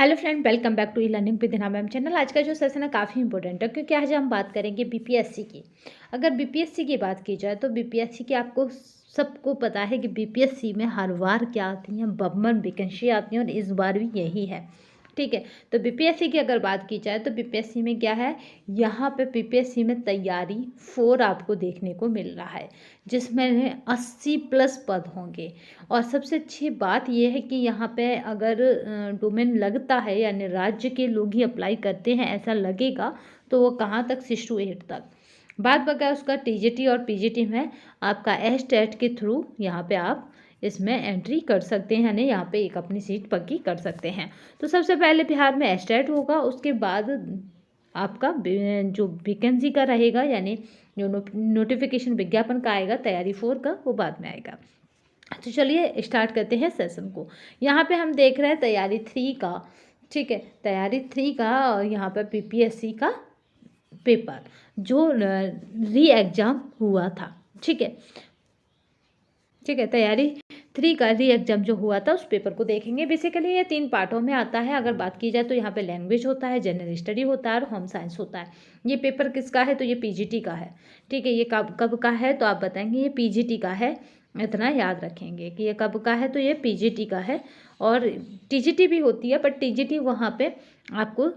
Hello friend, welcome back to e learning with Hina ma'am channel. आज का जो session है काफ़ी इंपॉर्टेंट है क्योंकि आज हम बात करेंगे बीपीएससी की। अगर बीपीएससी की बात की जाए तो बीपीएससी की आपको सबको पता है कि बीपीएससी में हर बार क्या आती हैं, बम्पर वैकेंसी आती हैं और इस बार भी यही है। ठीक है, तो बीपीएससी की अगर बात की जाए तो बीपीएससी में क्या है, यहाँ पे बीपीएससी में तैयारी 4 आपको देखने को मिल रहा है, जिसमें 80+ पद होंगे। और सबसे अच्छी बात यह है कि यहाँ पे अगर डोमेन लगता है यानी राज्य के लोग ही अप्लाई करते हैं ऐसा लगेगा तो वो कहाँ तक 6 to 8 तक। बात बका उसका टीजीटी और पीजीटी में आपका एस्टेट के थ्रू यहाँ पे आप इसमें एंट्री कर सकते हैं, यानी यहाँ पे एक अपनी सीट पक्की कर सकते हैं। तो सबसे पहले बिहार में एस्टेट होगा, उसके बाद आपका जो वैकेंसी का रहेगा यानी जो नोटिफिकेशन विज्ञापन का आएगा तैयारी 4 का, वो बाद में आएगा। तो चलिए स्टार्ट करते हैं सेशन को। यहाँ पे हम देख रहे हैं तैयारी 3 का। ठीक है, तैयारी 3 का यहाँ पर बीपीएससी का पेपर जो री एग्ज़ाम हुआ था। ठीक है, तैयारी 3 का री एग्जाम जो हुआ था उस पेपर को देखेंगे। बेसिकली ये 3 पार्टों में आता है। अगर बात की जाए तो यहाँ पे लैंग्वेज होता है, जनरल स्टडी होता है और होम साइंस होता है। ये पेपर किसका है तो ये पीजीटी का है। ठीक है, ये कब कब का है तो आप बताएंगे, ये पीजीटी का है। इतना याद रखेंगे कि ये कब का है तो ये पीजीटी का है। और टीजीटी भी होती है, बट टीजीटी वहाँ पे आपको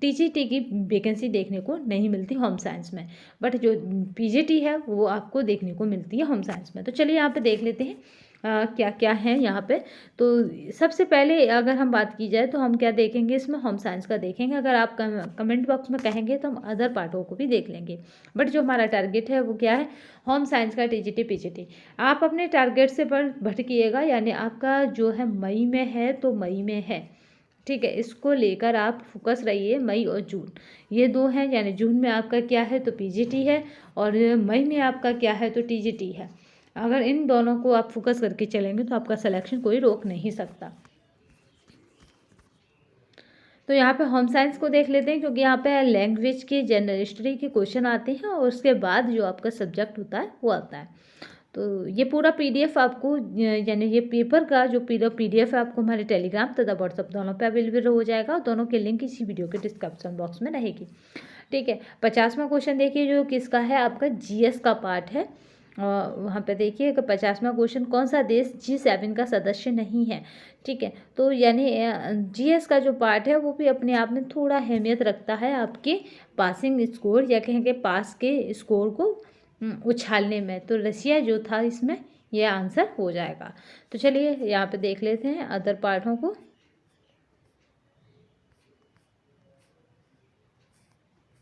टीजीटी की वैकेंसी देखने को नहीं मिलती होम साइंस में, बट जो पीजीटी है वो आपको देखने को मिलती है होम साइंस में। तो चलिए यहाँ पे देख लेते हैं क्या क्या है यहाँ पे। तो सबसे पहले अगर हम बात की जाए तो हम क्या देखेंगे, इसमें होम साइंस का देखेंगे। अगर आप कमेंट बॉक्स में कहेंगे तो हम अदर पार्टों को भी देख लेंगे, बट जो हमारा टारगेट है वो क्या है, होम साइंस का टीजीटी पीजीटी। आप अपने टारगेट से भटकिएगा, यानी आपका जो है मई में है तो मई में है। ठीक है, इसको लेकर आप फोकस रहिए। मई और जून ये 2 हैं, यानी जून में आपका क्या है तो पीजीटी है और मई में आपका क्या है तो टीजीटी है। अगर इन दोनों को आप फोकस करके चलेंगे तो आपका सिलेक्शन कोई रोक नहीं सकता। तो यहाँ पे होम साइंस को देख लेते हैं, क्योंकि यहाँ पे लैंग्वेज के, जनरल हिस्ट्री के क्वेश्चन आते हैं और उसके बाद जो आपका सब्जेक्ट होता है वो आता है। तो ये पूरा पीडीएफ आपको, यानी ये पेपर का जो पीडीएफ है आपको हमारे टेलीग्राम तथा व्हाट्सअप दोनों पे अवेलेबल हो जाएगा। दोनों के लिंक इसी वीडियो के डिस्क्रिप्शन बॉक्स में रहेगी। ठीक है, 50वां क्वेश्चन देखिए जो किसका है, आपका जीएस का पार्ट है। वहाँ पे देखिए कि 50वां क्वेश्चन, कौन सा देश G7 का सदस्य नहीं है। ठीक है, तो यानी जीएस का जो पार्ट है वो भी अपने आप में थोड़ा अहमियत रखता है आपके पासिंग स्कोर या कहेंगे पास के स्कोर को उछालने में। तो रसिया जो था इसमें ये आंसर हो जाएगा। तो चलिए यहाँ पे देख लेते हैं अदर पार्टों को।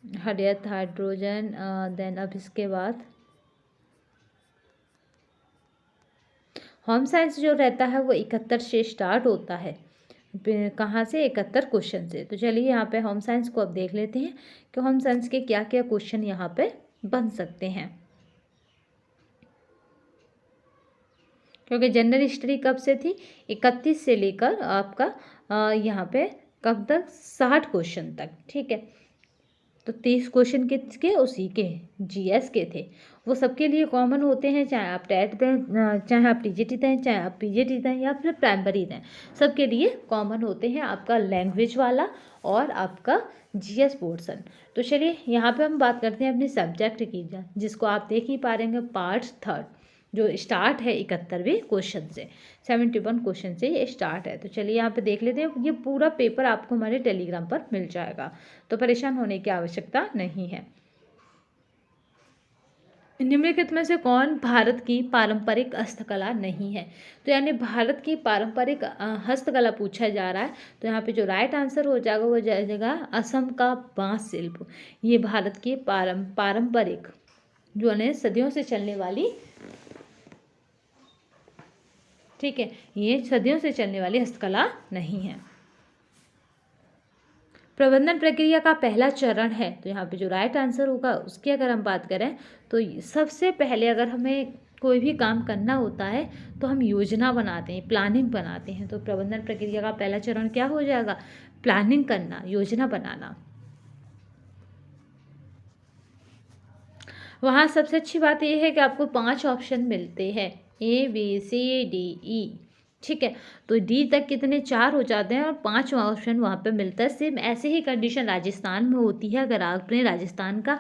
हरियत हाइड्रोजन, देन अब इसके बाद होम साइंस जो रहता है वो 71 से स्टार्ट होता है। कहाँ से, 71 क्वेश्चन से। तो चलिए यहाँ पे होम साइंस को अब देख लेते हैं कि होम साइंस के क्या क्या क्वेश्चन यहाँ पे बन सकते हैं। क्योंकि जनरल हिस्ट्री कब से थी, 31 से लेकर आपका यहाँ पे कब तक, 60 क्वेश्चन तक। ठीक है, तो 30 क्वेश्चन किसके, उसी के जीएस के थे। वो सबके लिए कॉमन होते हैं, चाहे आप टेट दें, चाहे आप टीजीटी दें, चाहे आप पीजीटी दें या फिर प्राइमरी दें, सबके लिए कॉमन होते हैं आपका लैंग्वेज वाला और आपका जीएस पोर्सन। तो चलिए यहाँ पे हम बात करते हैं अपने सब्जेक्ट की, जिसको आप देख ही पा रहे हैं, पार्ट 3 जो स्टार्ट है 71वें क्वेश्चन से, 71 क्वेश्चन से ये स्टार्ट है। तो चलिए यहाँ पे देख लेते हैं। ये पूरा पेपर आपको हमारे टेलीग्राम पर मिल जाएगा, तो परेशान होने की आवश्यकता नहीं है। निम्नलिखित में से कौन भारत की पारंपरिक हस्तकला नहीं है, तो यानी भारत की पारंपरिक हस्तकला पूछा जा रहा है। तो यहाँ पे जो राइट आंसर हो जाएगा वो जाएगा असम का बांस शिल्प। ये भारत की पारंपरिक जो है सदियों से चलने वाली, ठीक है, ये सदियों से चलने वाली हस्तकला नहीं है। प्रबंधन प्रक्रिया का पहला चरण है, तो यहाँ पे जो राइट आंसर होगा उसकी अगर हम बात करें तो सबसे पहले अगर हमें कोई भी काम करना होता है तो हम योजना बनाते हैं, प्लानिंग बनाते हैं। तो प्रबंधन प्रक्रिया का पहला चरण क्या हो जाएगा, प्लानिंग करना, योजना बनाना। वहाँ सबसे अच्छी बात यह है कि आपको 5 ऑप्शन मिलते हैं, A B C D E। ठीक है। तो डी तक कितने 4 हो जाते हैं और 5वां ऑप्शन वहाँ पे मिलता है। सेम ऐसे ही कंडीशन राजस्थान में होती है। अगर आपने राजस्थान का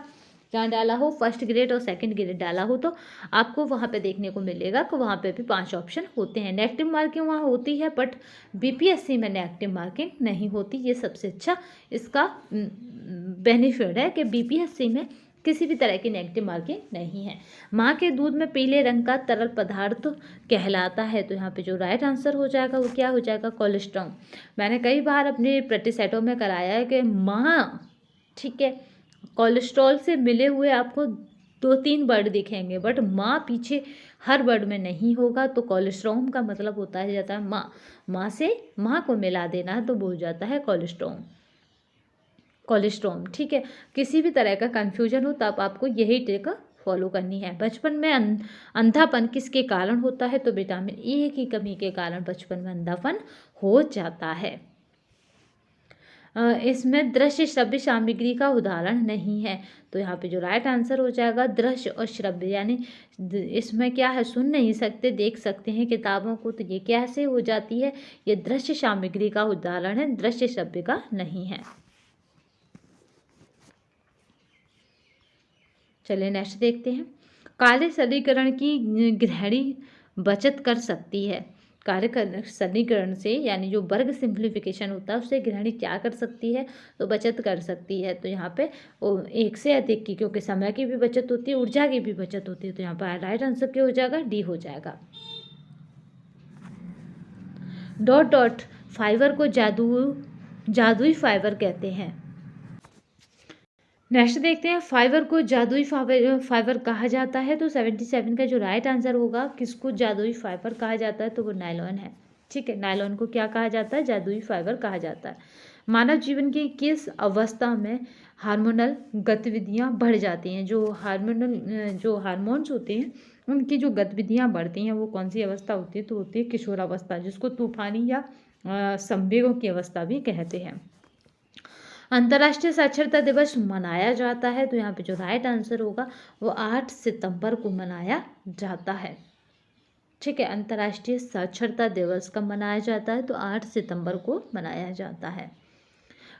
क्या डाला हो, फर्स्ट ग्रेड और सेकंड ग्रेड डाला हो, तो आपको वहाँ पे देखने को मिलेगा कि वहाँ पे भी 5 ऑप्शन होते हैं। नेगेटिव मार्किंग वहाँ होती है, बट बीपीएससी में नेगेटिव मार्किंग नहीं होती। ये सबसे अच्छा इसका बेनिफिट है कि बीपीएससी में किसी भी तरह की नेगेटिव मार्किंग नहीं है। माँ के दूध में पीले रंग का तरल पदार्थ कहलाता है, तो यहाँ पे जो राइट आंसर हो जाएगा वो क्या हो जाएगा, कोलेस्ट्रॉल। मैंने कई बार अपने प्रैक्टिस सेटों में कराया है कि माँ, ठीक है, कोलेस्ट्रॉल से मिले हुए आपको 2-3 वर्ड दिखेंगे, बट माँ पीछे हर वर्ड में नहीं होगा। तो कोलेस्ट्रॉल का मतलब होता है जाता है माँ, माँ से माँ को मिला देना है तो वो हो जाता है कोलेस्ट्रॉल। कोलेस्ट्रॉल, ठीक है। किसी भी तरह का कन्फ्यूजन हो तब आपको यही ट्रिक फॉलो करनी है। बचपन में अंधापन किसके कारण होता है, तो विटामिन ए की कमी के कारण बचपन में अंधापन हो जाता है। इसमें दृश्य श्रव्य सामग्री का उदाहरण नहीं है, तो यहाँ पे जो राइट आंसर हो जाएगा दृश्य और श्रव्य, यानी इसमें क्या है, सुन नहीं सकते, देख सकते हैं किताबों को, तो ये कैसे हो जाती है, ये दृश्य सामग्री का उदाहरण है, दृश्य श्रव्य का नहीं है। चलिए नेक्स्ट देखते हैं। कार्य सरलीकरण की गृहिणी बचत कर सकती है। कार्य सरलीकरण से, यानी जो वर्ग सिंप्लीफिकेशन होता है उससे गृहिणी क्या कर सकती है, तो बचत कर सकती है। तो यहाँ पे एक से अधिक की, क्योंकि समय की भी बचत होती है, ऊर्जा की भी बचत होती है, तो यहाँ पर राइट आंसर क्या हो जाएगा, डी हो जाएगा। डॉट डॉट फाइबर को जादुई फाइबर कहते हैं। नेक्स्ट देखते हैं, फाइबर को जादुई फाइबर कहा जाता है, तो 77 का जो राइट आंसर होगा, किसको जादुई फाइबर कहा जाता है, तो वो नायलॉन है। ठीक है, नायलॉन को क्या कहा जाता है, जादुई फाइबर कहा जाता है। मानव जीवन की किस अवस्था में हार्मोनल गतिविधियां बढ़ जाती हैं, जो हार्मोन्स होते हैं उनकी जो गतिविधियां बढ़ती हैं वो कौन सी अवस्था होती है, तो होती है किशोरावस्था, जिसको तूफानी या संवेगों की अवस्था भी कहते हैं। अंतर्राष्ट्रीय साक्षरता दिवस मनाया जाता है, तो यहाँ पे जो राइट आंसर होगा वो 8 सितंबर को मनाया जाता है। ठीक है, अंतर्राष्ट्रीय साक्षरता दिवस कब मनाया जाता है, तो 8 सितंबर को मनाया जाता है।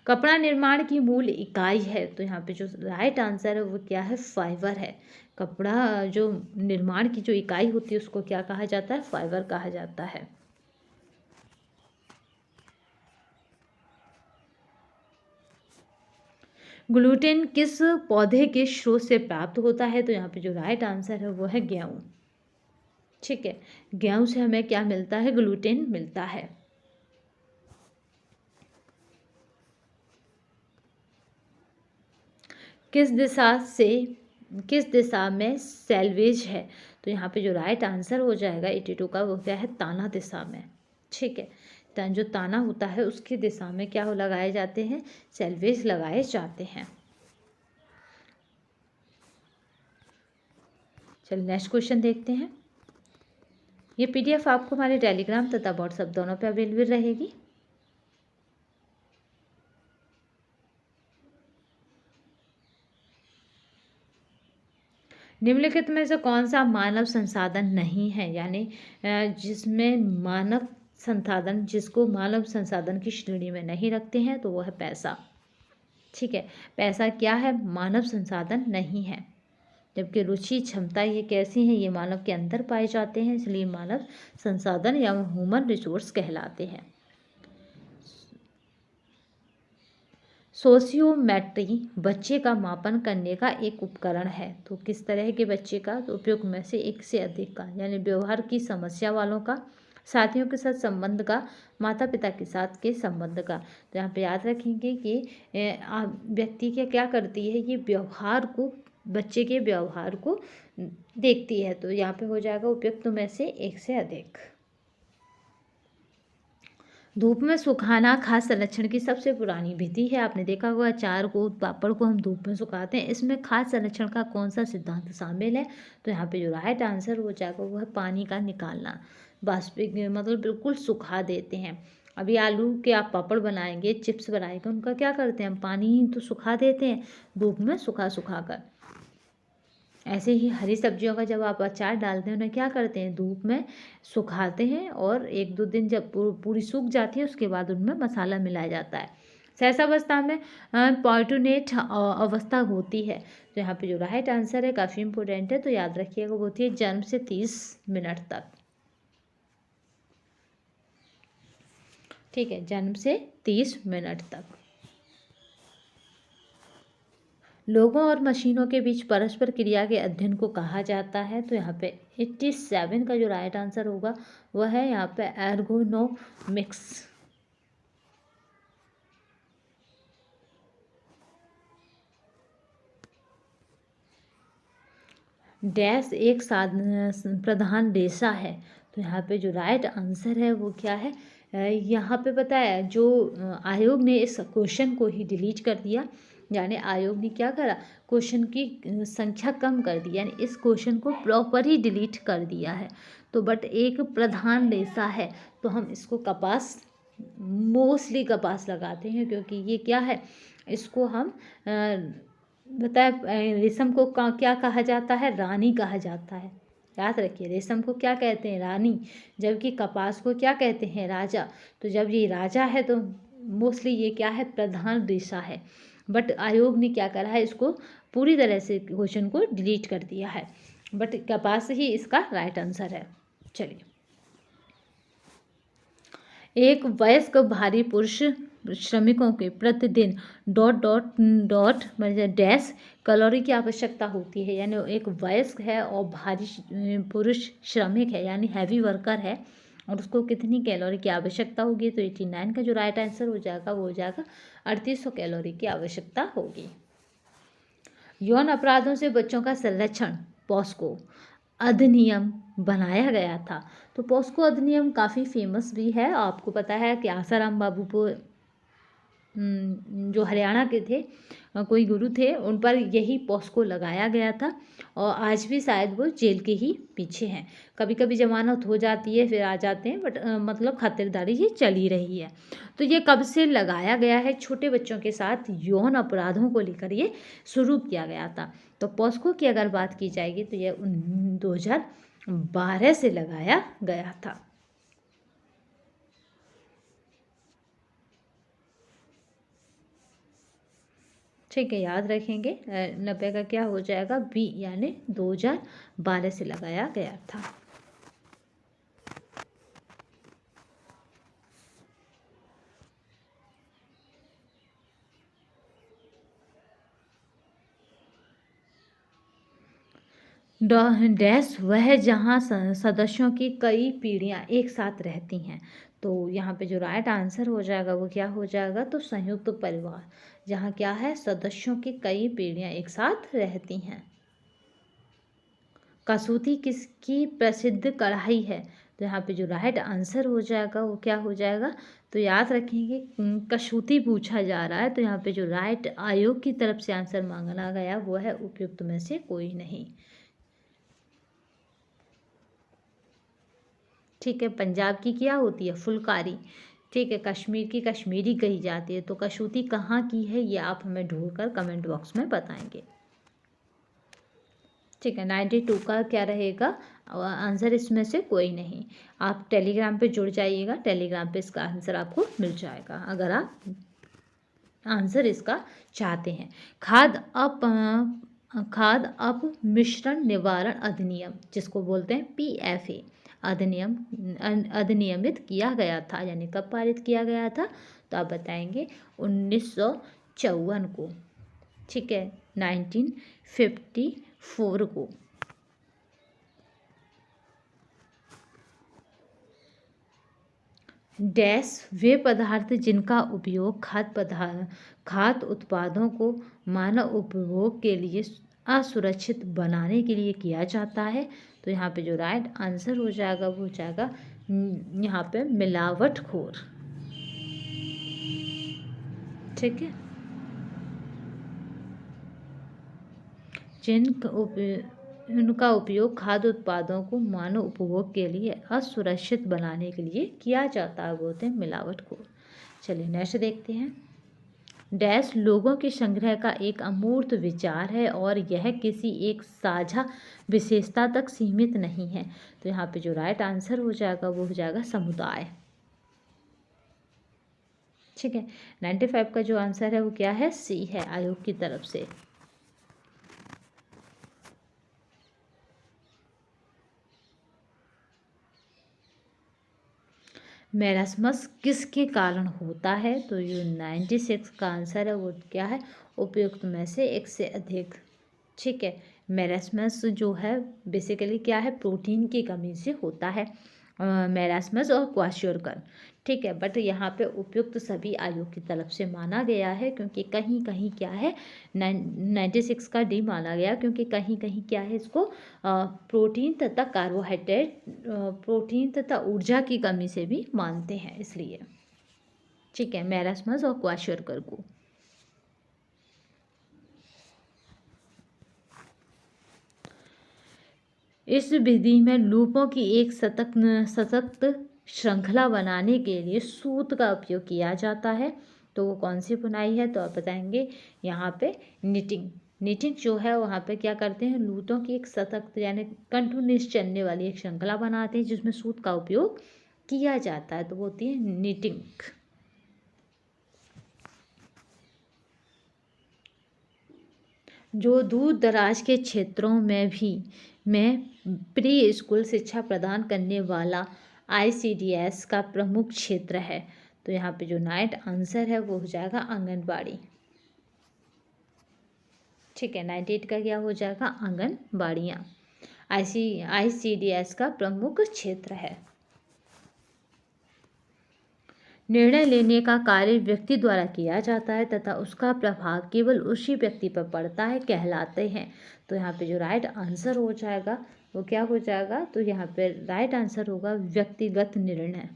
कपड़ा निर्माण की मूल इकाई है, तो यहाँ पे जो राइट आंसर है वो क्या है, फाइबर है। कपड़ा जो निर्माण की जो इकाई होती है उसको क्या कहा जाता है, फाइबर कहा जाता है। ग्लूटेन किस पौधे के स्रोत से प्राप्त होता है, तो यहाँ पे जो राइट आंसर है वो है गेहूँ। ठीक है, गेहूँ से हमें क्या मिलता है, ग्लूटेन मिलता है। किस दिशा में सेल्वेज है, तो यहाँ पे जो राइट आंसर हो जाएगा 82 का, वो क्या है, ताना दिशा में। ठीक है, जो ताना होता है उसकी दिशा में क्या हो लगाए जाते हैं, सेल्वेज लगाए जाते हैं। चलिए नेक्स्ट क्वेश्चन देखते हैं। ये पीडीएफ आपको हमारे टेलीग्राम तथा व्हाट्सएप दोनों पे अवेलेबल रहेगी। निम्नलिखित में से कौन सा मानव संसाधन नहीं है, यानी जिसको मानव संसाधन की श्रेणी में नहीं रखते हैं, तो वो है पैसा। ठीक है, पैसा क्या है, मानव संसाधन नहीं है। जबकि रुचि, क्षमता ये कैसी हैं, ये मानव के अंदर पाए जाते हैं, इसलिए मानव संसाधन या ह्यूमन रिसोर्स कहलाते हैं। सोशियोमेट्री बच्चे का मापन करने का एक उपकरण है, तो किस तरह के बच्चे का, तो उपयोग में से एक से अधिक का, यानी व्यवहार की समस्या वालों का, साथियों के साथ संबंध का, माता पिता के साथ के संबंध का। तो यहाँ पे याद रखेंगे कि व्यक्ति क्या करती है, ये व्यवहार को, बच्चे के व्यवहार को देखती है, तो यहाँ पे हो जाएगा उपयुक्त में से एक से अधिक। धूप में सुखाना खाद्य संरक्षण की सबसे पुरानी विधि है। आपने देखा होगा अचार को, पापड़ को हम धूप में सुखाते हैं, इसमें खाद्य संरक्षण का कौन सा सिद्धांत शामिल है, तो यहाँ पे जो राइट आंसर हो जाएगा वो है पानी का निकालना। वास्तविक मतलब बिल्कुल सुखा देते हैं। अभी आलू के आप पापड़ बनाएंगे, चिप्स बनाएंगे, उनका क्या करते हैं हम, पानी ही तो सुखा देते हैं धूप में सुखा कर। ऐसे ही हरी सब्जियों का जब आप अचार डालते हैं उन्हें क्या करते हैं, धूप में सुखाते हैं और 1-2 दिन जब पूरी सूख जाती है उसके बाद उनमें मसाला मिलाया जाता है। सहसावस्था में पॉइटोनेट अवस्था होती है। तो यहाँ पे जो राइट आंसर है काफ़ी इंपॉर्टेंट है, तो याद रखिएगा वो होती है जन्म से 30 मिनट तक। ठीक है, जन्म से 30 मिनट तक। लोगों और मशीनों के बीच परस्पर क्रिया के अध्ययन को कहा जाता है। तो यहाँ पे 87 का जो राइट आंसर होगा वह है यहाँ पे एर्गोनोमिक्स। डैश एक प्रधान रेशा है। तो यहाँ पे जो राइट आंसर है वो क्या है, यहाँ पे बताया जो आयोग ने इस क्वेश्चन को ही डिलीट कर दिया, यानी आयोग ने क्या करा, क्वेश्चन की संख्या कम कर दी, यानी इस क्वेश्चन को प्रॉपर ही डिलीट कर दिया है। तो बट एक प्रधान रेशा है तो हम इसको कपास, मोस्टली कपास लगाते हैं, क्योंकि ये क्या है, इसको हम बताए रेशम को क्या कहा जाता है, रानी कहा जाता है। याद रखिए, रेशम को क्या कहते हैं, रानी, जबकि कपास को क्या कहते हैं, राजा। तो जब ये राजा है तो मोस्टली ये क्या है, प्रधान रेशा है। बट आयोग ने क्या करा है, इसको पूरी तरह से क्वेश्चन को डिलीट कर दिया है, बट कपास ही इसका राइट आंसर है। चलिए, एक वयस्क भारी पुरुष श्रमिकों के प्रतिदिन डॉट डॉट डॉट मतलब डैश कैलोरी की आवश्यकता होती है, यानी एक वयस्क है और भारी पुरुष श्रमिक है यानी हैवी वर्कर है और उसको कितनी कैलोरी की आवश्यकता होगी। तो 89 का जो राइट आंसर हो जाएगा वो हो जाएगा 3800 कैलोरी की आवश्यकता होगी। यौन अपराधों से बच्चों का संरक्षण पॉस्को अधिनियम बनाया गया था। तो पॉस्को अधिनियम काफ़ी फेमस भी है। आपको पता है कि आसाराम बापू को जो हरियाणा के थे, कोई गुरु थे, उन पर यही पॉस्को लगाया गया था और आज भी शायद वो जेल के ही पीछे हैं। कभी कभी जमानत हो जाती है फिर आ जाते हैं, बट मतलब खातिरदारी ये चल ही रही है। तो ये कब से लगाया गया है, छोटे बच्चों के साथ यौन अपराधों को लेकर ये शुरू किया गया था। तो पॉस्को की अगर बात की जाएगी तो ये 2012 से लगाया गया था। ठीक है, याद रखेंगे 90 का क्या हो जाएगा, बी, यानी 2012 से लगाया गया था। डैश वह जहाँ सदस्यों की कई पीढ़ियाँ एक साथ रहती हैं। तो यहाँ पे जो राइट आंसर हो जाएगा वो क्या हो जाएगा, तो संयुक्त परिवार, जहाँ क्या है, सदस्यों की कई पीढ़ियाँ एक साथ रहती हैं। कसूती किसकी प्रसिद्ध कढ़ाई है। तो यहाँ पे जो राइट आंसर हो जाएगा वो क्या हो जाएगा, तो याद रखेंगे कसूती पूछा जा रहा है, तो यहाँ पे जो राइट आयोग की तरफ से आंसर मांगा गया वो है उपयुक्त में से कोई नहीं। ठीक है, पंजाब की क्या होती है, फुलकारी। ठीक है, कश्मीर की कश्मीरी कही जाती है। तो कसूती कहाँ की है ये आप हमें ढूंढकर कमेंट बॉक्स में बताएंगे। ठीक है, 92 का क्या रहेगा आंसर, इसमें से कोई नहीं। आप टेलीग्राम पे जुड़ जाइएगा, टेलीग्राम पे इसका आंसर आपको मिल जाएगा अगर आप आंसर इसका चाहते हैं। खाद अपमिश्रण निवारण अधिनियम, जिसको बोलते हैं PFA अधिनियम, अधिनियमित किया गया था, यानी कब पारित किया गया था, तो आप बताएंगे 1954 को। ठीक है, 1954 को। डैश वे पदार्थ जिनका उपयोग खाद्य उत्पादों को मानव उपभोग के लिए असुरक्षित बनाने के लिए किया जाता है। तो यहाँ पे जो राइट आंसर हो जाएगा वो हो जाएगा यहाँ पे मिलावटखोर। ठीक है, उनका उपयोग खाद्य उत्पादों को मानव उपभोग के लिए असुरक्षित बनाने के लिए किया जाता है, बोलते हैं मिलावटखोर। चलिए नेक्स्ट देखते हैं। डैश लोगों के संग्रह का एक अमूर्त विचार है और यह किसी एक साझा विशेषता तक सीमित नहीं है। तो यहाँ पे जो राइट आंसर हो जाएगा वो हो जाएगा समुदाय। ठीक है, 95 का जो आंसर है वो क्या है, सी है, आयोग की तरफ से। मैरास्मस किसके कारण होता है, तो जो 96 का आंसर है वो क्या है, उपयुक्त में से एक से अधिक। ठीक है, मैरास्मस जो है बेसिकली क्या है, प्रोटीन की कमी से होता है, मैरास्मस और क्वाशियोरकर। ठीक है, बट यहाँ पे उपयुक्त सभी आयोग की तरफ से माना गया है, क्योंकि कहीं कहीं क्या है 96 का डी माना गया, क्योंकि कहीं कहीं क्या है इसको प्रोटीन तथा कार्बोहाइड्रेट, प्रोटीन तथा ऊर्जा की कमी से भी मानते हैं, इसलिए। ठीक है, मैरास्मस और क्वाशियोरकर को। इस विधि में लूपों की एक सतत श्रृंखला बनाने के लिए सूत का उपयोग किया जाता है। तो वो कौन सी बुनाई है, तो आप बताएंगे यहाँ पे निटिंग। निटिंग जो है वहाँ पे क्या करते हैं, लूटों की एक सतत यानी कंटिन्यूस चलने वाली एक श्रृंखला बनाते हैं जिसमें सूत का उपयोग किया जाता है, तो वो होती है निटिंग। जो दूर दराज के क्षेत्रों में प्री स्कूल शिक्षा प्रदान करने वाला ICDS का प्रमुख क्षेत्र है, तो यहाँ पे जो राइट आंसर है वो हो जाएगा आंगनबाड़ी। ठीक है, 98 का क्या हो जाएगा, आंगनबाड़ियाँ ICDS का प्रमुख क्षेत्र है। निर्णय लेने का कार्य व्यक्ति द्वारा किया जाता है तथा उसका प्रभाव केवल उसी व्यक्ति पर पड़ता है, कहलाते हैं। तो यहाँ पे जो राइट आंसर हो जाएगा वो क्या हो जाएगा, तो यहाँ पे राइट आंसर होगा व्यक्तिगत निर्णय।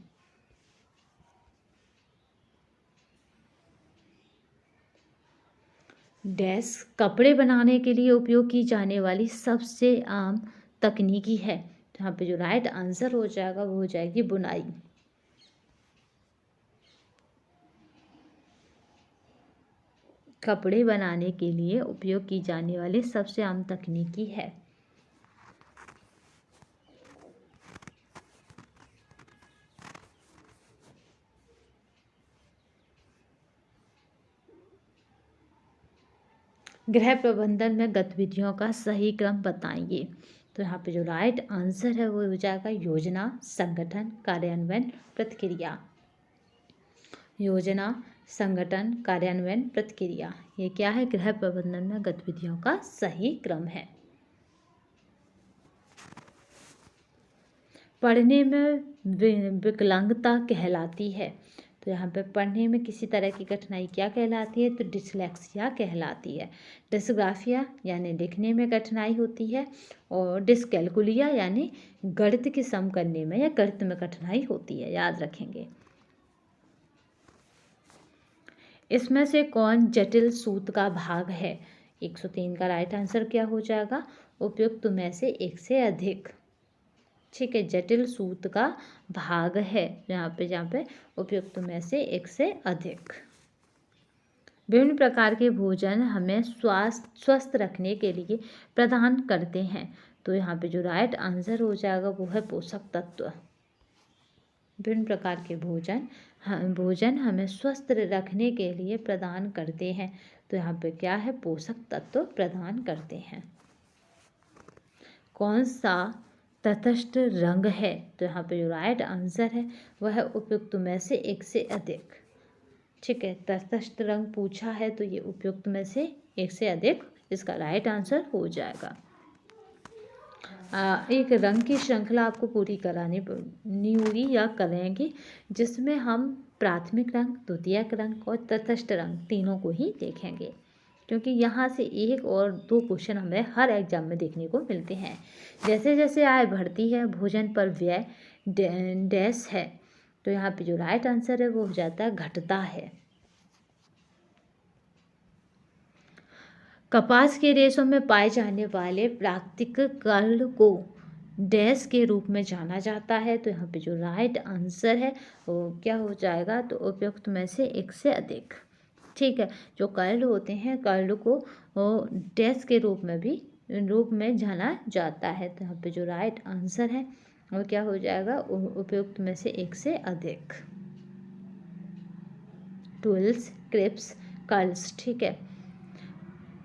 डैश कपड़े बनाने के लिए उपयोग की जाने वाली सबसे आम तकनीकी है, तो यहाँ पे जो राइट आंसर हो जाएगा वो हो जाएगी बुनाई। कपड़े बनाने के लिए उपयोग की जाने वाली सबसे आम तकनीकी है। गृह प्रबंधन में गतिविधियों का सही क्रम बताइए, तो यहाँ पे जो राइट आंसर है वो हो जाएगा योजना, संगठन, कार्यान्वयन, प्रतिक्रिया। योजना, संगठन, कार्यान्वयन, प्रतिक्रिया, ये क्या है, गृह प्रबंधन में गतिविधियों का सही क्रम है। पढ़ने में विकलांगता कहलाती है, तो यहाँ पे पढ़ने में किसी तरह की कठिनाई क्या कहलाती है, तो डिसलेक्सिया कहलाती है। डिस्ग्राफिया यानी लिखने में कठिनाई होती है, और डिसकैलकुलिया यानी गणित की सम करने में या गणित में कठिनाई होती है, याद रखेंगे। इसमें से कौन जटिल सूत का भाग है, 103 का राइट आंसर क्या हो जाएगा, उपयुक्त में से एक से अधिक। ठीक है, जटिल सूत का भाग है जहाँ पे उपयुक्त में से एक से अधिक। विभिन्न प्रकार के भोजन हमें स्वस्थ रखने के लिए प्रदान करते हैं, तो यहाँ पे जो राइट आंसर हो जाएगा वो है पोषक तत्व। विभिन्न प्रकार के भोजन हमें स्वस्थ रखने के लिए प्रदान करते हैं, तो यहाँ पे क्या है, पोषक तत्व प्रदान करते हैं। कौन सा तटस्थ रंग है, तो यहाँ पे जो राइट आंसर है वह है उपयुक्त में से एक से अधिक। ठीक है, तटस्थ रंग पूछा है तो ये उपयुक्त में से एक से अधिक इसका राइट आंसर हो जाएगा। एक रंग की श्रृंखला आपको पूरी करानी होगी या करेंगे, जिसमें हम प्राथमिक रंग, द्वितीयक रंग और तटस्थ रंग तीनों को ही देखेंगे, क्योंकि यहाँ से 1 और 2 क्वेश्चन हमें हर एग्जाम में देखने को मिलते हैं। जैसे जैसे आय बढ़ती है भोजन पर व्यय डैश है, तो यहाँ पे जो राइट आंसर है वो हो जाता है घटता है। कपास के रेशों में पाए जाने वाले प्राकृतिक कर्ल को डैश के रूप में जाना जाता है, तो यहाँ पे जो राइट आंसर है वो क्या हो जाएगा, तो उपयुक्त में से एक से अधिक। ठीक है। जो कर्ल होते हैं, कर्ल को डैश के रूप में जाना जाता है। तो यहाँ पे जो राइट आंसर है वो क्या हो जाएगा, उपयुक्त में से एक से अधिक। Twills, crepes, curls. ठीक है।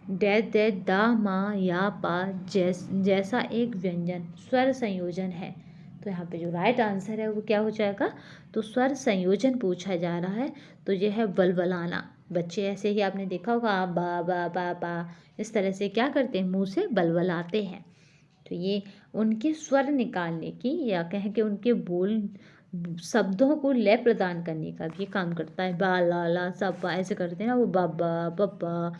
डैश डैश दा मा या पा जैसा एक व्यंजन स्वर संयोजन है। तो यहाँ पे जो राइट आंसर है वो क्या हो जाएगा, तो स्वर संयोजन पूछा जा रहा है। तो ये है बलबलाना। बच्चे ऐसे ही आपने देखा होगा, आ बा बा बा बा इस तरह से क्या करते हैं, मुंह से बलबलाते हैं। तो ये उनके स्वर निकालने की, या कहें कि उनके बोल शब्दों को लय प्रदान करने का भी काम करता है। बा ला ला सब ऐसे करते हैं ना वो, बाबा बब्बा।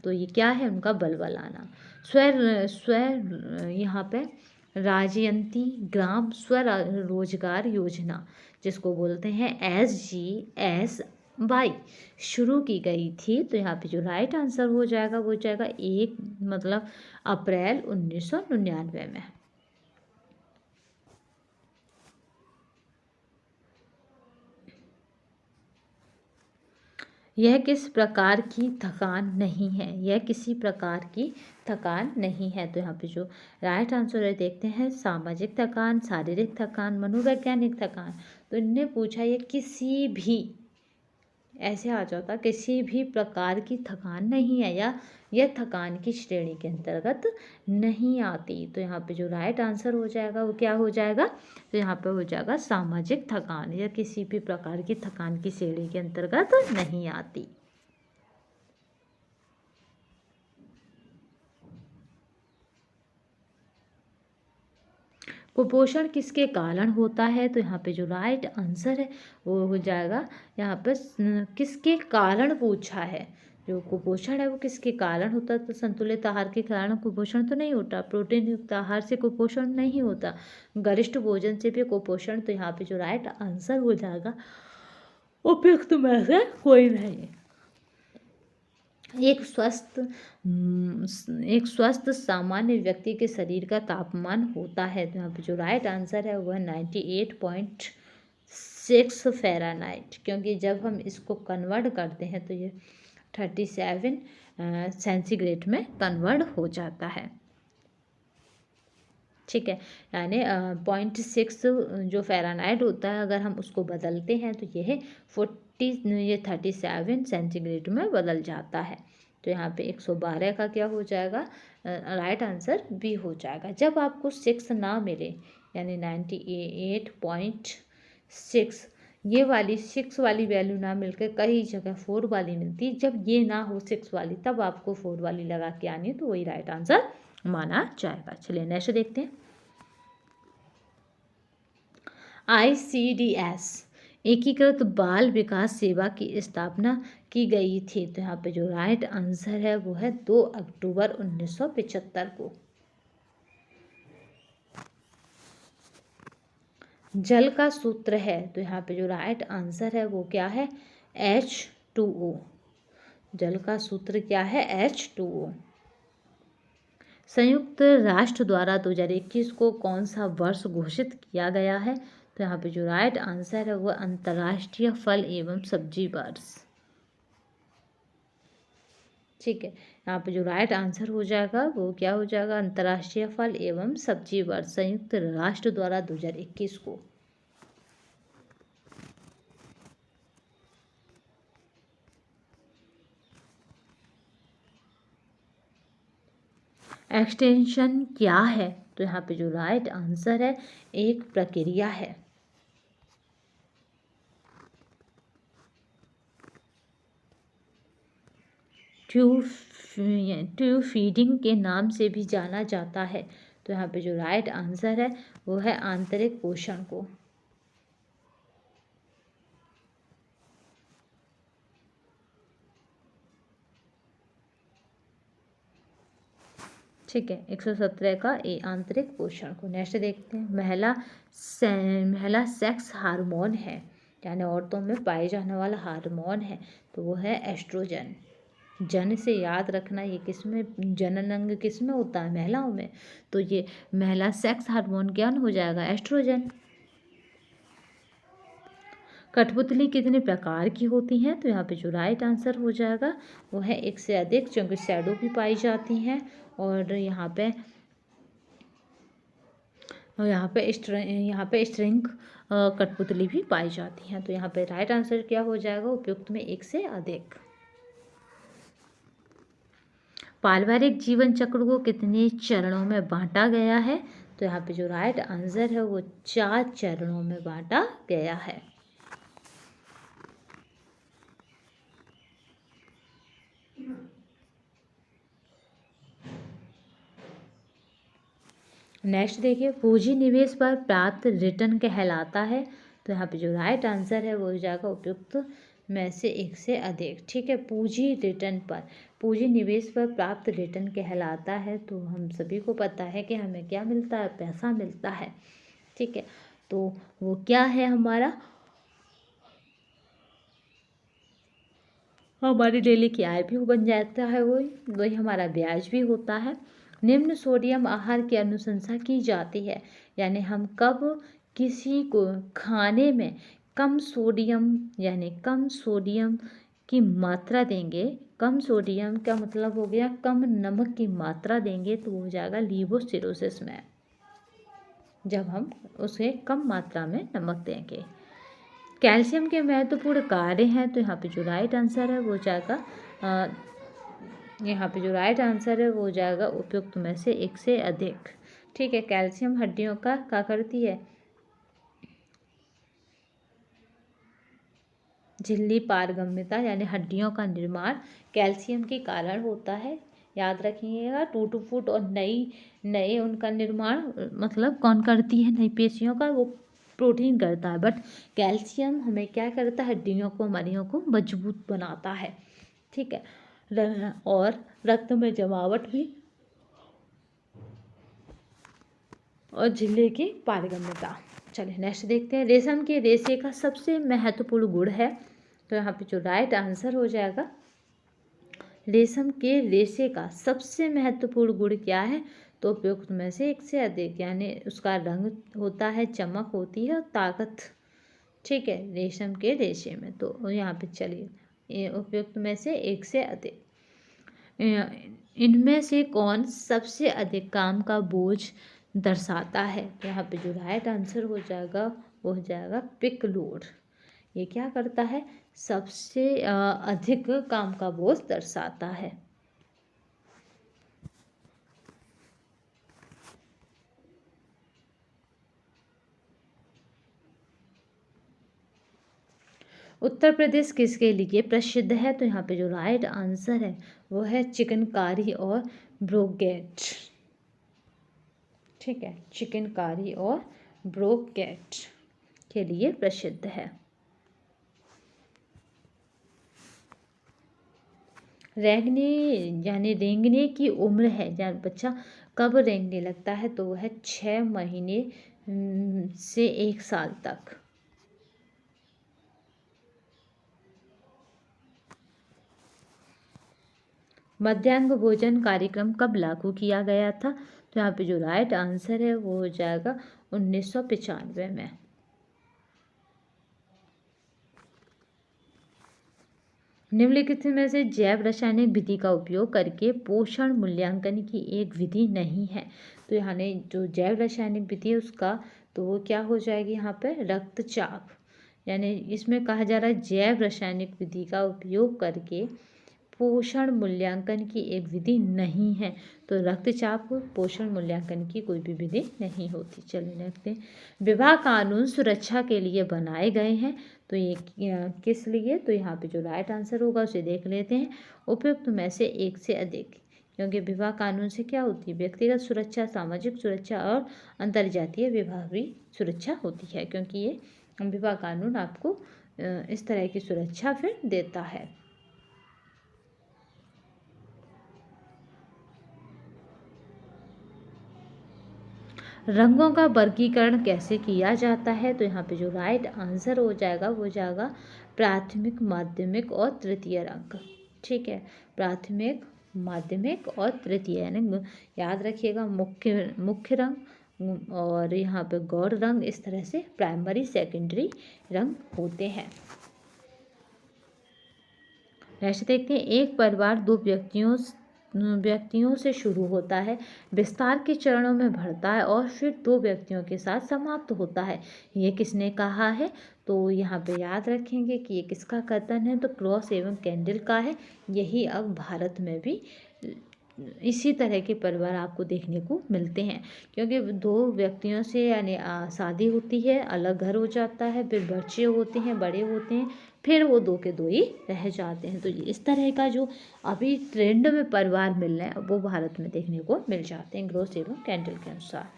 तो ये क्या है, उनका बलबलाना। स्वर स्वर यहाँ पे राजयंती ग्राम स्वर रोजगार योजना, जिसको बोलते हैं SGSY, शुरू की गई थी। तो यहाँ पे जो राइट आंसर हो जाएगा वो जाएगा 1 मतलब अप्रैल 1999 में। यह किस प्रकार की थकान नहीं है, यह किसी प्रकार की थकान नहीं है। तो यहाँ पे जो राइट आंसर है देखते हैं, सामाजिक थकान, शारीरिक थकान, मनोवैज्ञानिक थकान। तो इनने पूछा ये किसी भी, ऐसे आ जाता किसी भी प्रकार की थकान नहीं है, या यह थकान की श्रेणी के अंतर्गत नहीं आती। तो यहाँ पे जो राइट आंसर हो जाएगा वो क्या हो जाएगा, तो यहाँ पे हो जाएगा सामाजिक थकान, यह किसी भी प्रकार की थकान की श्रेणी के अंतर्गत नहीं आती। कुपोषण किसके कारण होता है, तो यहाँ पे जो राइट आंसर है वो हो जाएगा, यहाँ पे किसके कारण पूछा है। जो कुपोषण है वो किसके कारण होता है, तो संतुलित आहार के कारण कुपोषण तो नहीं होता, प्रोटीन युक्त आहार से कुपोषण नहीं होता, गरिष्ठ भोजन से भी कुपोषण। तो यहाँ पे जो राइट आंसर हो जाएगा उपयुक्त में से कोई नहीं। एक स्वस्थ सामान्य व्यक्ति के शरीर का तापमान होता है। तो यहाँ पे जो राइट आंसर है वह 98.6 फ़ारेनहाइट, क्योंकि जब हम इसको कन्वर्ट करते हैं तो ये 37 सेंटीग्रेड में कन्वर्ट हो जाता है। ठीक है, यानी 0.6 जो फ़ारेनहाइट होता है, अगर हम उसको बदलते हैं तो ये 37 सेंटीग्रेड में बदल जाता है। तो यहाँ पे 112 का क्या हो जाएगा, राइट आंसर बी हो जाएगा। जब आपको 6 ना मिले, यानी 98.6, ये वाली 6 वाली वैल्यू ना मिलकर कई जगह 4 वाली मिलती, जब ये ना हो 6 वाली, तब आपको 4 वाली लगा के आनी, तो वही राइट आंसर माना जाएगा। चलिए नेक्स्ट देखते हैं। ICDS एकीकृत बाल विकास सेवा की स्थापना की गई थी। तो यहाँ पे जो राइट आंसर है वो है 2 अक्टूबर 1975 को। जल का सूत्र है, तो यहाँ पे जो राइट आंसर है वो क्या है, H2O। जल का सूत्र क्या है, H2O। संयुक्त राष्ट्र द्वारा 2021 को कौन सा वर्ष घोषित किया गया है, तो यहाँ पे जो राइट आंसर है वो अंतर्राष्ट्रीय फल एवं सब्जी वर्ष। ठीक है, यहाँ पे जो राइट आंसर हो जाएगा वो क्या हो जाएगा, अंतर्राष्ट्रीय फल एवं सब्जी वर्ष संयुक्त राष्ट्र द्वारा 2021 को। एक्सटेंशन क्या है, तो यहाँ पे जो राइट आंसर है एक प्रक्रिया है। ट्यूब फीडिंग के नाम से भी जाना जाता है। तो यहाँ पे जो राइट आंसर है वो है आंतरिक पोषण को। ठीक है, 117 का ए आंतरिक पोषण को। नेक्स्ट देखते हैं। महिला सेक्स हार्मोन है, यानी औरतों में पाए जाने वाला हार्मोन है, तो वो है एस्ट्रोजन। जन से याद रखना, ये किस में, जनन अंग किस में होता है, महिलाओं में। तो ये महिला सेक्स हार्मोन क्या हो जाएगा, एस्ट्रोजन। कठपुतली कितने प्रकार की होती हैं? तो यहाँ पे जो राइट आंसर हो जाएगा वो है एक से अधिक, क्योंकि शैडो भी पाई जाती हैं और यहाँ पे स्ट्रिंग कठपुतली भी पाई जाती हैं। तो यहाँ पे राइट आंसर क्या हो जाएगा? उपयुक्त में एक से अधिक। पारिवारिक जीवन चक्र को कितने चरणों में बांटा गया है? तो यहाँ पे जो राइट आंसर है वो 4 चरणों में बांटा गया है। नेक्स्ट देखिए, पूंजी निवेश पर प्राप्त रिटर्न कहलाता है। तो यहाँ पे जो राइट आंसर है वो हो जाएगा उपयुक्त में से एक से अधिक। ठीक है, पूंजी निवेश पर प्राप्त रिटर्न कहलाता है। तो हम सभी को पता है कि हमें क्या मिलता है? पैसा मिलता है। ठीक है, तो वो क्या है? हमारी डेली की आय भी बन जाता है, वही हमारा ब्याज भी होता है। निम्न सोडियम आहार की अनुशंसा की जाती है, यानी हम कब किसी को खाने में कम सोडियम की मात्रा देंगे। कम सोडियम का मतलब हो गया कम नमक की मात्रा देंगे, तो वो हो जाएगा लीवोसिरोसिस में, जब हम उसे कम मात्रा में नमक देंगे। कैल्शियम के महत्वपूर्ण कार्य हैं। तो यहाँ पे जो राइट आंसर है वो हो जाएगा उपयुक्त में से एक से अधिक। ठीक है, कैल्शियम हड्डियों का क्या करती है? झिल्ली पारगम्यता यानी हड्डियों का निर्माण कैल्शियम के कारण होता है। याद रखिएगा, टूट फूट और नए उनका निर्माण मतलब कौन करती है? नई पेशियों का वो प्रोटीन करता है, बट कैल्शियम हमें क्या करता है? हड्डियों को, हमारियों को मजबूत बनाता है। ठीक है, और रक्त में जमावट भी और झिल्ली की पारगम्यता। चलिए नेक्स्ट देखते हैं, रेशम के रेशे का सबसे महत्वपूर्ण गुण है। तो यहाँ पे जो राइट आंसर हो जाएगा, रेशम के रेशे का सबसे महत्वपूर्ण गुण क्या है? तो उपयुक्त में से एक से अधिक, यानी उसका रंग होता है, चमक होती है और ताकत। ठीक है, रेशम के रेशे में। तो यहाँ पे चलिए उपयुक्त में से एक से अधिक। इनमें से कौन सबसे अधिक काम का बोझ दर्शाता है? तो यहाँ पे जो राइट आंसर हो जाएगा वो हो जाएगा पिक लोड। ये क्या करता है? सबसे अधिक काम का बोझ दर्शाता है। उत्तर प्रदेश किसके लिए प्रसिद्ध है? तो यहाँ पे जो राइट आंसर है वो है चिकनकारी और ब्रोकेट। ठीक है, चिकनकारी और ब्रोकेट के लिए प्रसिद्ध है। रेंगने की उम्र है, जब बच्चा कब रेंगने लगता है? तो वह है 6 महीने से 1 साल तक। मध्याह्न भोजन कार्यक्रम कब लागू किया गया था? तो यहाँ पे जो राइट आंसर है वो हो जाएगा 1995 में। निम्नलिखित में से जैव रासायनिक विधि का उपयोग करके पोषण मूल्यांकन की एक विधि नहीं है। तो यहाँ ने जो जैव रासायनिक विधि है उसका, तो वो क्या हो जाएगी? यहाँ पे रक्तचाप, यानी इसमें कहा जा रहा है जैव रासायनिक विधि का उपयोग करके पोषण मूल्यांकन की एक विधि नहीं है। तो रक्तचाप पोषण मूल्यांकन की कोई भी विधि नहीं होती। चलिए देखते हैं, विवाह कानून सुरक्षा के लिए बनाए गए हैं। तो ये किस लिए? तो यहाँ पे जो राइट आंसर होगा उसे देख लेते हैं। उपयुक्त में से एक से अधिक, क्योंकि विवाह कानून से क्या होती है? व्यक्तिगत सुरक्षा, सामाजिक सुरक्षा और अंतर्जातीय विवाह भी सुरक्षा होती है, क्योंकि ये विवाह कानून आपको इस तरह की सुरक्षा फिर देता है। रंगों का वर्गीकरण कैसे किया जाता है? तो यहाँ पे जो राइट आंसर हो जाएगा वो जाएगा प्राथमिक, माध्यमिक और तृतीय रंग। ठीक है, प्राथमिक, माध्यमिक और तृतीय, यानी याद रखिएगा मुख्य रंग, और यहाँ पे गौर रंग, इस तरह से प्राइमरी सेकेंडरी रंग होते हैं। नेक्स्ट देखते हैं, एक परिवार दो व्यक्तियों से शुरू होता है, विस्तार के चरणों में बढ़ता है और फिर दो व्यक्तियों के साथ समाप्त होता है। ये किसने कहा है? तो यहाँ पे याद रखेंगे कि ये किसका कथन है, तो क्रॉस एवं कैंडल का है। यही अब भारत में भी इसी तरह के परिवार आपको देखने को मिलते हैं, क्योंकि दो व्यक्तियों से यानी शादी होती है, अलग घर हो जाता है, फिर बच्चे होते हैं, बड़े होते हैं, फिर वो दो के दो ही रह जाते हैं। तो इस तरह का जो अभी ट्रेंड में परिवार मिल रहे हैं वो भारत में देखने को मिल जाते हैं ग्रोस एवं कैंडल के अनुसार।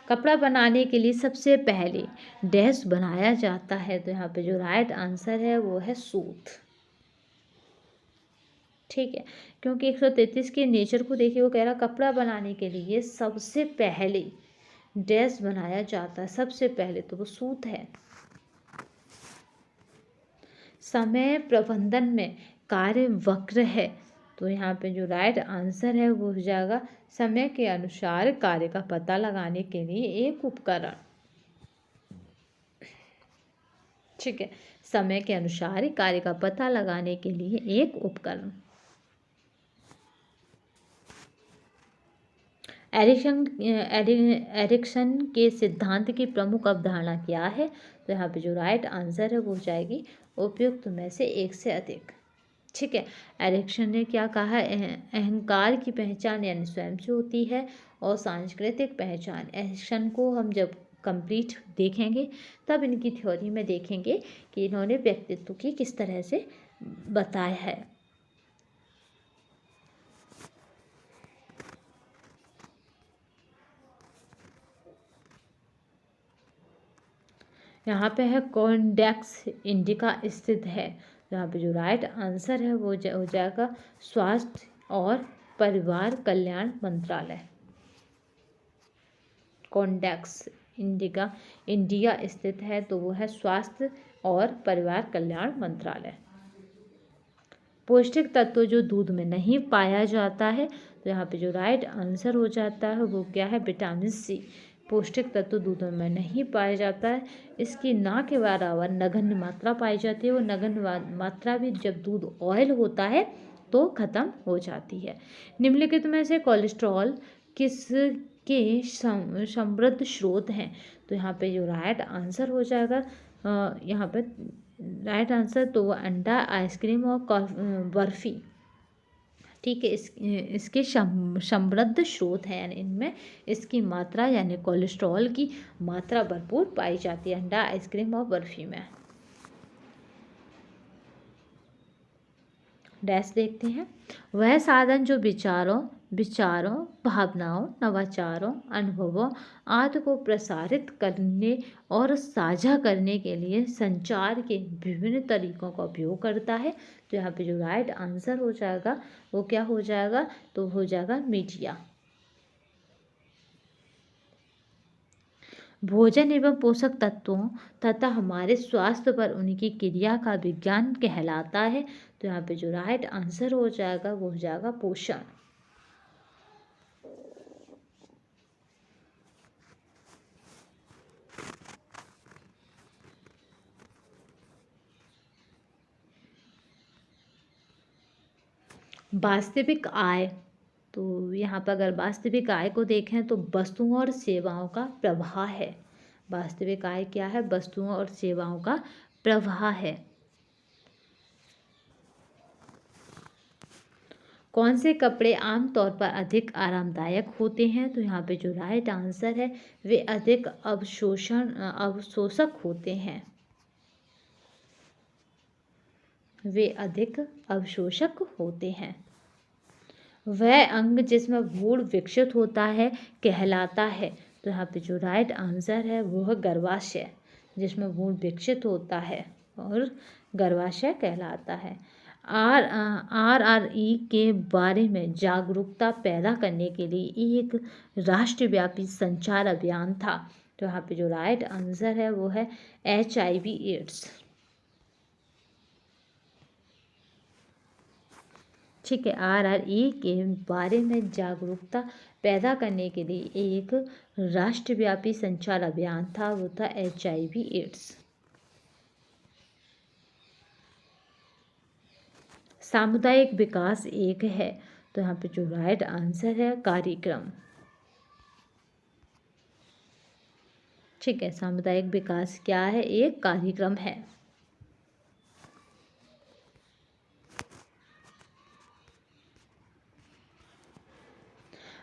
कपड़ा बनाने के लिए सबसे पहले डैश बनाया जाता है, तो यहाँ पे जो राइट आंसर है वो है सूत। ठीक है, क्योंकि 133 के नेचर को देखिए, वो कह रहा कपड़ा बनाने के लिए सबसे पहले डैश बनाया जाता है, सबसे पहले तो वो सूत है। समय प्रबंधन में कार्य वक्र है, तो यहाँ पे जो राइट आंसर है वो हो जाएगा समय के अनुसार कार्य का पता लगाने के लिए एक उपकरण। ठीक है, समय के अनुसार कार्य का पता लगाने के लिए एक उपकरण। एरिक्सन के सिद्धांत की प्रमुख अवधारणा क्या है? तो यहाँ पे जो राइट आंसर है वो हो जाएगी उपयुक्त में से एक से अधिक। ठीक है, एरिक्सन ने क्या कहा? अहंकार की पहचान यानी स्वयं से होती है, और सांस्कृतिक पहचान। एरिक्सन को हम जब कंप्लीट देखेंगे तब इनकी थ्योरी में देखेंगे कि इन्होंने व्यक्तित्व की किस तरह से बताया है। यहाँ पे है कॉन्डेक्स इंडिका स्थित है, यहाँ पे जो राइट आंसर है वो हो जाएगा स्वास्थ्य और परिवार कल्याण मंत्रालय। कॉन्डेक्स इंडिका इंडिया स्थित है, तो वो है स्वास्थ्य और परिवार कल्याण मंत्रालय। पौष्टिक तत्व जो दूध में नहीं पाया जाता है, तो यहाँ पे जो राइट आंसर हो जाता है वो क्या है? Vitamin C. पौष्टिक तत्व दूध में नहीं पाया जाता है, इसकी ना के बराबर नगण्य मात्रा पाई जाती है। वो नगण्य मात्रा भी जब दूध ऑयल होता है तो खत्म हो जाती है। निम्नलिखित में से कोलेस्ट्रॉल किसके समृद्ध स्रोत हैं? तो यहाँ पे जो राइट आंसर हो जाएगा यहाँ पे राइट आंसर तो वो अंडा, आइसक्रीम और बर्फ़ी। ठीक है, इसके समृद्ध स्रोत हैं, यानी इनमें इसकी मात्रा यानी कोलेस्ट्रॉल की मात्रा भरपूर पाई जाती है अंडा, आइसक्रीम और बर्फ़ी में। डैश देखते हैं, वह साधन जो विचारों, भावनाओं, नवाचारों, अनुभवों आदि को प्रसारित करने और साझा करने के लिए संचार के विभिन्न तरीकों का उपयोग करता है। तो यहाँ पे जो राइट आंसर हो जाएगा वो क्या हो जाएगा? तो हो जाएगा मीडिया। भोजन एवं पोषक तत्वों तथा हमारे स्वास्थ्य पर उनकी क्रिया का विज्ञान कहलाता है। तो यहाँ पे जो राइट आंसर हो जाएगा वो हो जाएगा पोषण। वास्तविक आय, तो यहाँ पर अगर वास्तविक आय को देखें तो वस्तुओं और सेवाओं का प्रवाह है। वास्तविक आय क्या है? वस्तुओं और सेवाओं का प्रवाह है। कौन से कपड़े आमतौर पर अधिक आरामदायक होते हैं? तो यहाँ पे जो राइट आंसर है वे अधिक अवशोषक होते हैं। वे अधिक अवशोषक होते हैं। वह अंग जिसमें भ्रूण विकसित होता है कहलाता है। तो यहाँ पे जो राइट आंसर है वो है गर्भाशय, जिसमें भ्रूण विकसित होता है और गर्भाशय कहलाता है। RRE के बारे में जागरूकता पैदा करने के लिए एक राष्ट्रव्यापी संचार अभियान था। तो यहाँ पे जो राइट आंसर है वो है HIV एड्स। ठीक है, RRE के बारे में जागरूकता पैदा करने के लिए एक राष्ट्रव्यापी संचार अभियान था, वो था HIV एड्स। सामुदायिक विकास एक है, तो यहाँ पे जो राइट आंसर है कार्यक्रम। ठीक है, सामुदायिक विकास क्या है? एक कार्यक्रम है।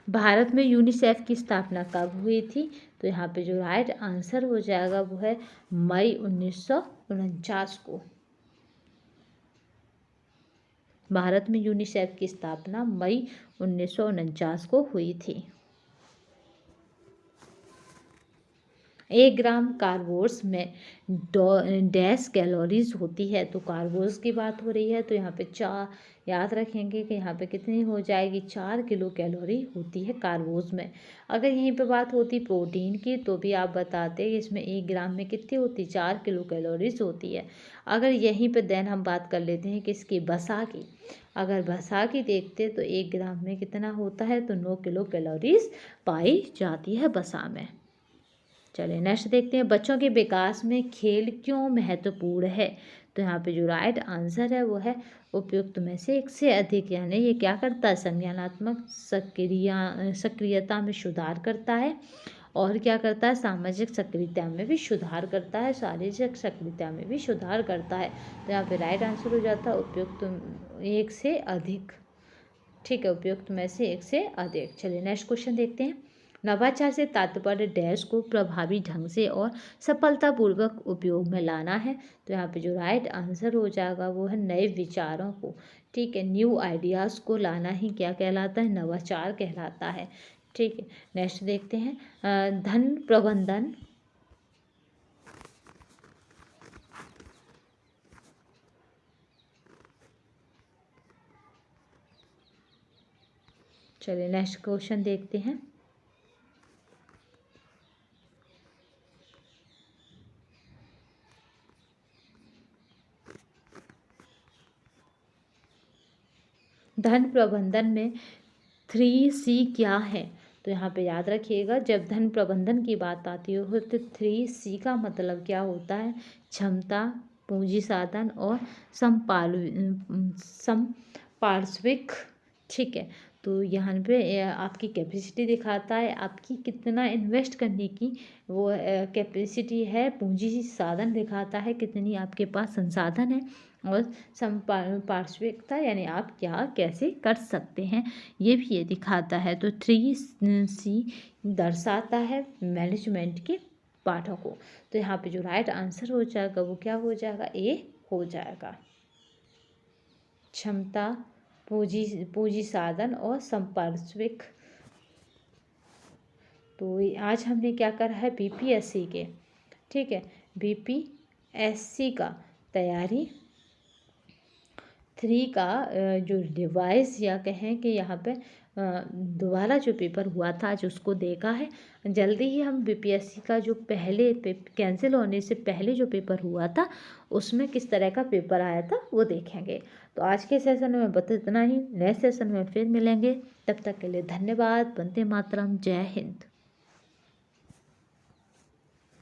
भारत में यूनिसेफ की स्थापना कब हुई थी? तो यहाँ पे जो राइट आंसर हो जाएगा वो है मई 1949 को। भारत में यूनिसेफ की स्थापना मई 1949 को हुई थी। 1 ग्राम कार्बोस में डैश कैलोरीज होती है, तो कार्बोस की बात हो रही है, तो यहाँ पे 4 याद रखेंगे कि यहाँ पे कितनी हो जाएगी, 4 किलो कैलोरी होती है कार्बोस में। अगर यहीं पे बात होती प्रोटीन की तो भी आप बताते कि इसमें 1 ग्राम में कितनी होती, 4 किलो कैलोरीज होती है। अगर यहीं पर देन हम बात कर लेते हैं किसकी, वसा की। अगर वसा की देखते तो 1 ग्राम में कितना होता है, तो 9 किलो कैलोरीज पाई जाती है वसा में। चलिए नेक्स्ट देखते हैं, बच्चों के विकास में खेल क्यों महत्वपूर्ण है? तो यहाँ पे जो राइट आंसर है वो है उपयुक्त में से एक से अधिक, यानी ये क्या करता है, संज्ञानात्मक सक्रियता में सुधार करता है, और क्या करता है, सामाजिक सक्रियता में भी सुधार करता है, शारीरिक सक्रियता में भी सुधार करता है। तो यहाँ पे राइट आंसर हो जाता है उपयुक्त एक से अधिक। ठीक है, उपयुक्त में से एक से अधिक। चलिए नेक्स्ट क्वेश्चन देखते हैं, नवाचार से तात्पर्य डैश को प्रभावी ढंग से और सफलतापूर्वक उपयोग में लाना है। तो यहाँ पे जो राइट आंसर हो जाएगा वो है नए विचारों को, ठीक है, न्यू आइडियाज़ को लाना ही क्या कहलाता है, नवाचार कहलाता है। ठीक है, नेक्स्ट देखते हैं, धन प्रबंधन चलिए नेक्स्ट क्वेश्चन देखते हैं, धन प्रबंधन में 3C क्या है? तो यहाँ पे याद रखिएगा, जब धन प्रबंधन की बात आती हो तो 3C का मतलब क्या होता है, क्षमता, पूंजी साधन और संपार्श्विक। ठीक है, तो यहाँ पे आपकी कैपेसिटी दिखाता है, आपकी कितना इन्वेस्ट करने की वो कैपेसिटी है, पूंजी साधन दिखाता है कितनी आपके पास संसाधन है, और पार्श्विकता यानी आप क्या कैसे कर सकते हैं ये भी ये दिखाता है। तो 3C दर्शाता है मैनेजमेंट के पाठों को। तो यहाँ पे जो राइट आंसर हो जाएगा वो क्या हो जाएगा, ए हो जाएगा, क्षमता, पूंजी साधन और संपार्श्विक। तो आज हमने क्या करा है, BPSC के, ठीक है, BPSC का तैयारी 3 का जो डिवाइस या कहें कि यहाँ पे दोबारा जो पेपर हुआ था आज उसको देखा है। जल्दी ही हम BPSC का जो पहले कैंसिल होने से पहले जो पेपर हुआ था उसमें किस तरह का पेपर आया था वो देखेंगे। तो आज के सेशन में बस इतना ही, नेक्स्ट सेशन में फिर मिलेंगे, तब तक के लिए धन्यवाद। वंदे मातरम, जय हिंद।